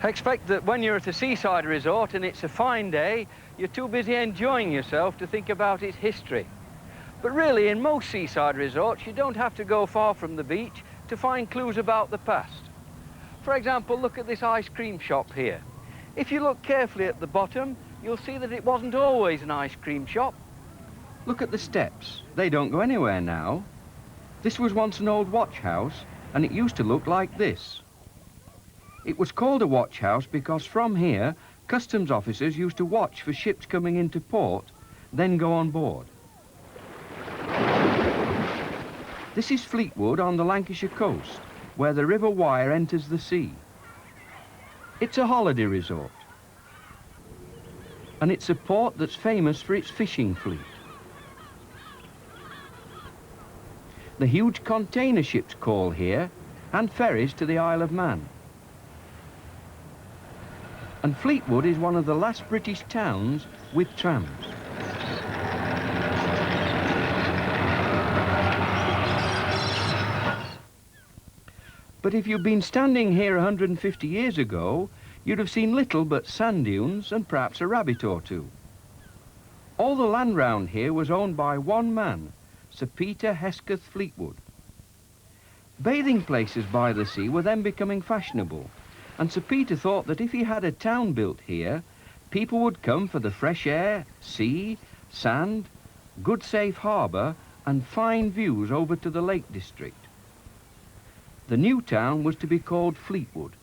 Expect that when you're at a seaside resort and it's a fine day, you're too busy enjoying yourself to think about its history. But really, in most seaside resorts, you don't have to go far from the beach to find clues about the past. For example, look at this ice cream shop here. If you look carefully at the bottom, you'll see that it wasn't always an ice cream shop. Look at the steps. They don't go anywhere now. This was once an old watch house, and it used to look like this. It was called a watch house because from here, customs officers used to watch for ships coming into port, then go on board. This is Fleetwood on the Lancashire coast, where the River Wyre enters the sea. It's a holiday resort, and it's a port that's famous for its fishing fleet. The huge container ships call here, and ferries to the Isle of Man. And Fleetwood is one of the last British towns with trams. But if you'd been standing here 150 years ago, you'd have seen little but sand dunes and perhaps a rabbit or two. All the land round here was owned by one man, Sir Peter Hesketh Fleetwood. Bathing places by the sea were then becoming fashionable, and Sir Peter thought that if he had a town built here, people would come for the fresh air, sea, sand, good safe harbour, and fine views over to the Lake District. The new town was to be called Fleetwood.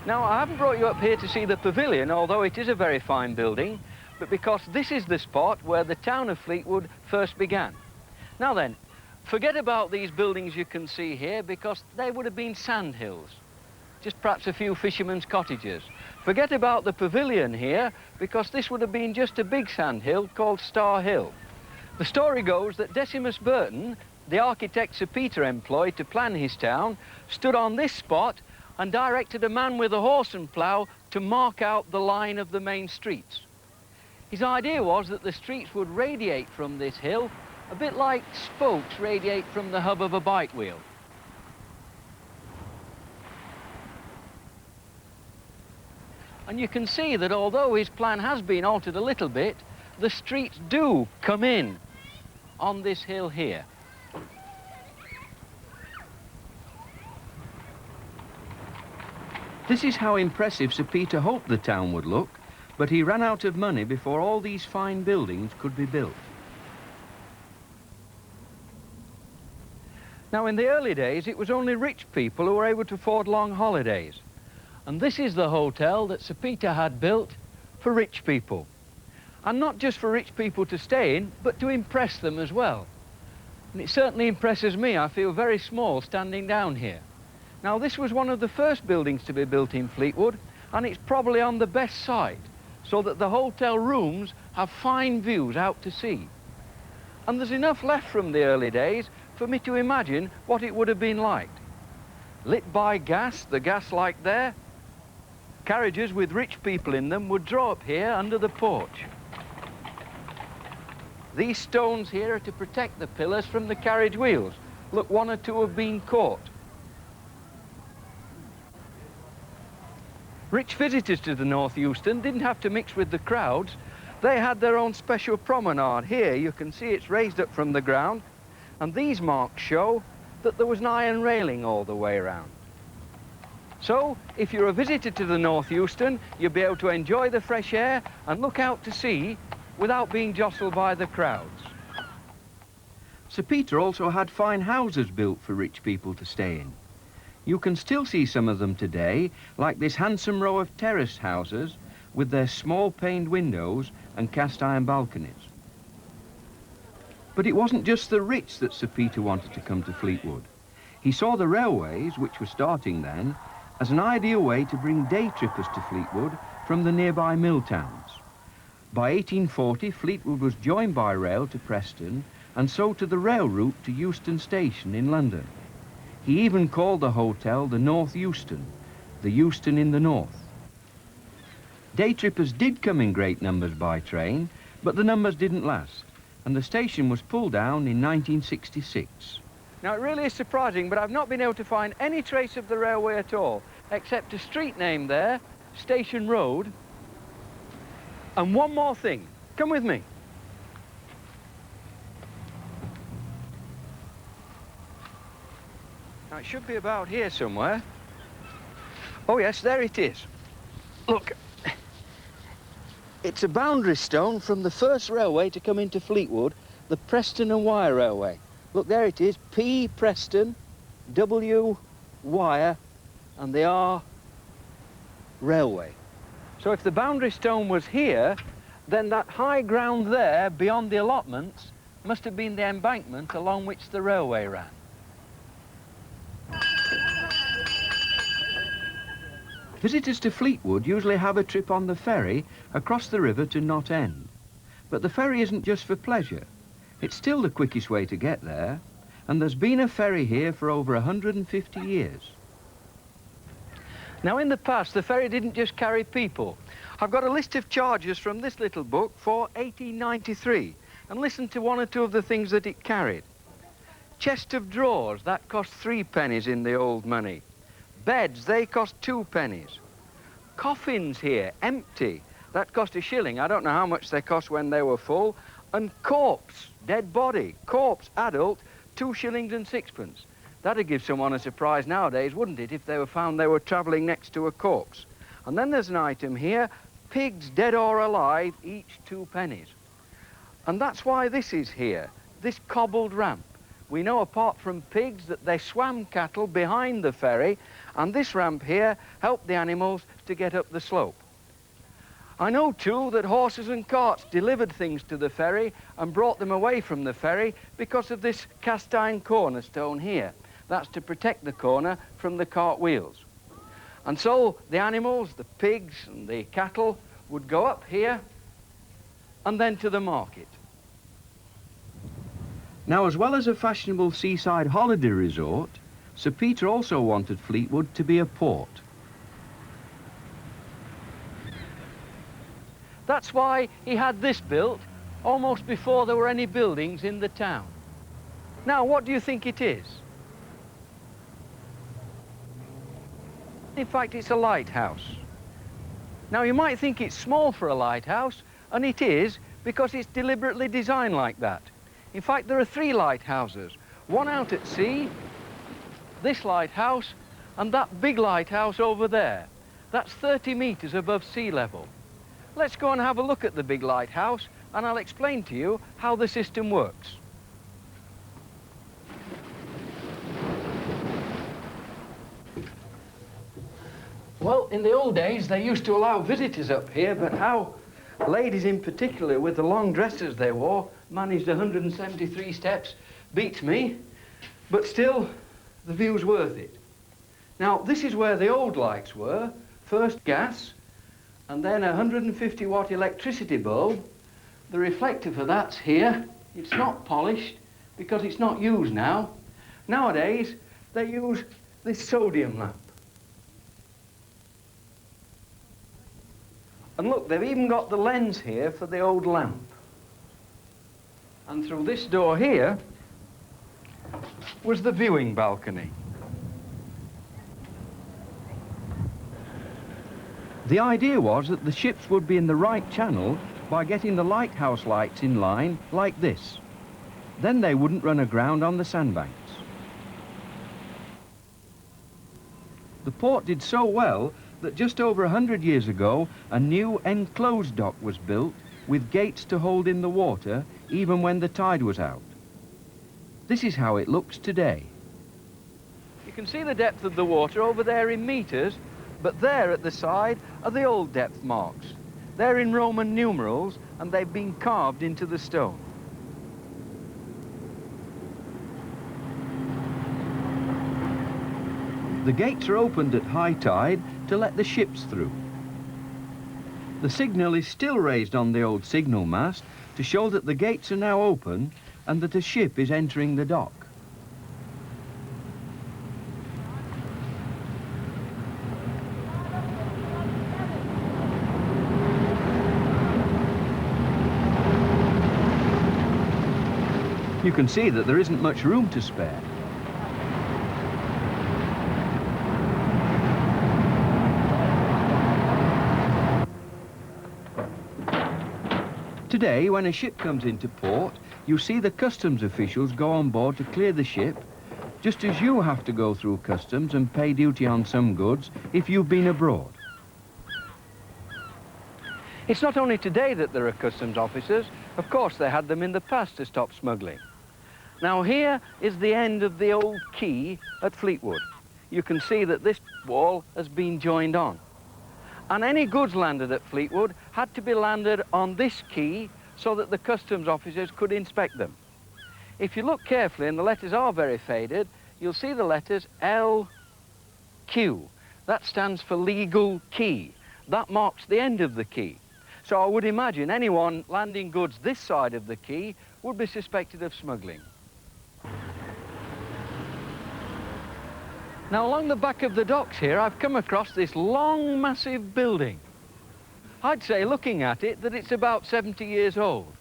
Now, I haven't brought you up here to see the pavilion, although it is a very fine building, but because this is the spot where the town of Fleetwood first began. Now then, forget about these buildings you can see here, because they would have been sand hills, just perhaps a few fishermen's cottages. Forget about the pavilion here, because this would have been just a big sand hill called Star Hill. The story goes that Decimus Burton, the architect Sir Peter employed to plan his town, stood on this spot and directed a man with a horse and plough to mark out the line of the main streets. His idea was that the streets would radiate from this hill, a bit like spokes radiate from the hub of a bike wheel. And you can see that although his plan has been altered a little bit, the streets do come in on this hill here. This is how impressive Sir Peter hoped the town would look, but he ran out of money before all these fine buildings could be built. Now, in the early days, it was only rich people who were able to afford long holidays. And this is the hotel that Sir Peter had built for rich people. And not just for rich people to stay in, but to impress them as well. And it certainly impresses me. I feel very small standing down here. Now, this was one of the first buildings to be built in Fleetwood, and it's probably on the best site, so that the hotel rooms have fine views out to sea. And there's enough left from the early days for me to imagine what it would have been like. Lit by gas, the gas light there, carriages with rich people in them would draw up here under the porch. These stones here are to protect the pillars from the carriage wheels. Look, one or two have been caught. Rich visitors to the North Euston didn't have to mix with the crowds. They had their own special promenade. Here you can see it's raised up from the ground, and these marks show that there was an iron railing all the way around. So, if you're a visitor to the North Euston, you'll be able to enjoy the fresh air and look out to sea without being jostled by the crowds. Sir Peter also had fine houses built for rich people to stay in. You can still see some of them today, like this handsome row of terraced houses with their small paned windows and cast iron balconies. But it wasn't just the rich that Sir Peter wanted to come to Fleetwood. He saw the railways, which were starting then, as an ideal way to bring day trippers to Fleetwood from the nearby mill towns. By 1840, Fleetwood was joined by rail to Preston, and so to the rail route to Euston Station in London. He even called the hotel the North Euston, the Euston in the north. Day trippers did come in great numbers by train, but the numbers didn't last. and the station was pulled down in 1966. Now, it really is surprising, but I've not been able to find any trace of the railway at all, except a street name there, Station Road. And one more thing. Come with me. Now, it should be about here somewhere. Oh, yes, there it is. Look. It's a boundary stone from the first railway to come into Fleetwood, the Preston and Wyre Railway. Look, there it is, P Preston, W Wyre, and the R Railway. So if the boundary stone was here, then that high ground there beyond the allotments must have been the embankment along which the railway ran. Visitors to Fleetwood usually have a trip on the ferry across the river to Knott End. But the ferry isn't just for pleasure. It's still the quickest way to get there, and there's been a ferry here for over 150 years. Now, in the past, the ferry didn't just carry people. I've got a list of charges from this little book for 1893, and listen to one or two of the things that it carried. Chest of drawers, that cost 3 pennies in the old money. Beds, they cost 2 pennies. Coffins here, empty, that cost a shilling. I don't know how much they cost when they were full. And corpse, dead body, corpse, adult, 2 shillings and 6pence. That'd give someone a surprise nowadays, wouldn't it, if they were found they were travelling next to a corpse. And then there's an item here, pigs, dead or alive, each 2 pennies. And that's why this is here, this cobbled ramp. We know, apart from pigs, that they swam cattle behind the ferry, and this ramp here helped the animals to get up the slope. I know, too, that horses and carts delivered things to the ferry and brought them away from the ferry because of this cast iron cornerstone here. That's to protect the corner from the cart wheels. And so the animals, the pigs and the cattle, would go up here and then to the market. Now, as well as a fashionable seaside holiday resort, Sir Peter also wanted Fleetwood to be a port. That's why he had this built almost before there were any buildings in the town. Now, what do you think it is? In fact, it's a lighthouse. Now, you might think it's small for a lighthouse, and it is, because it's deliberately designed like that. In fact, there are 3 lighthouses, one out at sea, this lighthouse, and that big lighthouse over there. That's 30 metres above sea level. Let's go and have a look at the big lighthouse, and I'll explain to you how the system works. Well, in the old days, they used to allow visitors up here, but how ladies in particular, with the long dresses they wore, managed 173 steps beats me, but still, the view's worth it. Now, this is where the old lights were. First gas, and then a 150-watt electricity bulb. The reflector for that's here. It's not polished because it's not used now. Nowadays, they use this sodium lamp. And look, they've even got the lens here for the old lamp. And through this door here was the viewing balcony. The idea was that the ships would be in the right channel by getting the lighthouse lights in line like this. Then they wouldn't run aground on the sandbanks. The port did so well that just over 100 years ago, a new enclosed dock was built with gates to hold in the water even when the tide was out. This is how it looks today. You can see the depth of the water over there in metres, but there at the side are the old depth marks. They're in Roman numerals, and they've been carved into the stone. The gates are opened at high tide to let the ships through. The signal is still raised on the old signal mast to show that the gates are now open and that a ship is entering the dock. You can see that there isn't much room to spare. Today, when a ship comes into port, you see the customs officials go on board to clear the ship, just as you have to go through customs and pay duty on some goods if you've been abroad. It's not only today that there are customs officers. Of course, they had them in the past to stop smuggling. Now, here is the end of the old quay at Fleetwood. You can see that this wall has been joined on. And any goods landed at Fleetwood had to be landed on this quay so that the customs officers could inspect them. If you look carefully, and the letters are very faded, you'll see the letters LQ. That stands for legal quay. That marks the end of the quay. So I would imagine anyone landing goods this side of the quay would be suspected of smuggling. Now, along the back of the docks here, I've come across this long, massive building. I'd say, looking at it, that it's about 70 years old.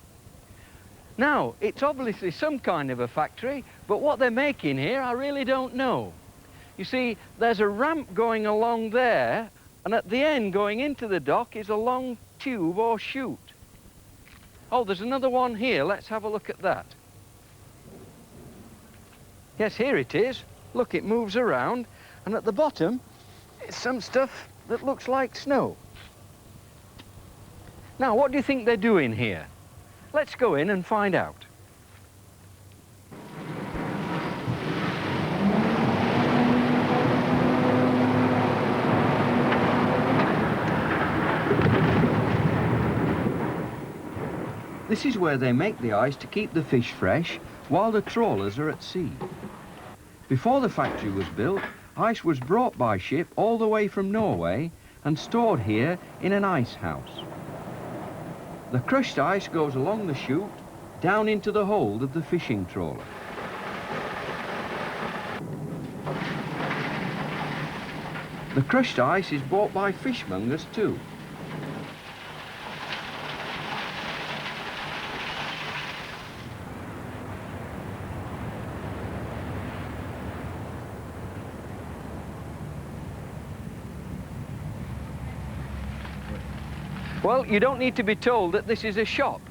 Now, it's obviously some kind of a factory, but what they're making here, I really don't know. You see, there's a ramp going along there, and at the end, going into the dock, is a long tube or chute. Oh, there's another one here. Let's have a look at that. Yes, here it is. Look, it moves around, and at the bottom, it's some stuff that looks like snow. Now, what do you think they're doing here? Let's go in and find out. This is where they make the ice to keep the fish fresh while the trawlers are at sea. Before the factory was built, ice was brought by ship all the way from Norway and stored here in an ice house. The crushed ice goes along the chute down into the hold of the fishing trawler. The crushed ice is bought by fishmongers too. Well, you don't need to be told that this is a shop,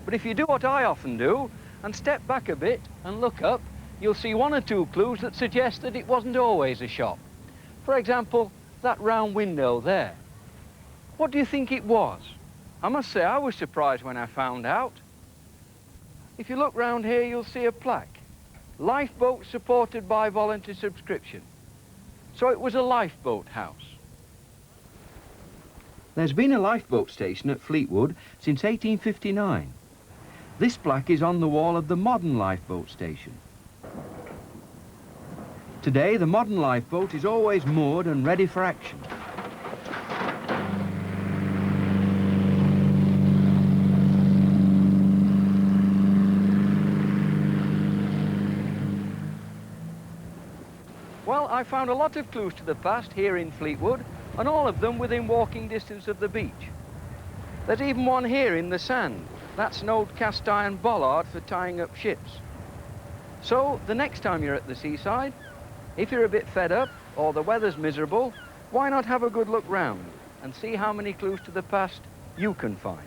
but if you do what I often do and step back a bit and look up, you'll see one or two clues that suggest that it wasn't always a shop. For example, that round window there. What do you think it was? I must say I was surprised when I found out. If you look round here, you'll see a plaque. Lifeboat supported by voluntary subscription. So it was a lifeboat house. There's been a lifeboat station at Fleetwood since 1859. This plaque is on the wall of the modern lifeboat station. Today, the modern lifeboat is always moored and ready for action. Well, I found a lot of clues to the past here in Fleetwood, and all of them within walking distance of the beach. There's even one here in the sand. That's an old cast iron bollard for tying up ships. So, the next time you're at the seaside, if you're a bit fed up or the weather's miserable, why not have a good look round and see how many clues to the past you can find?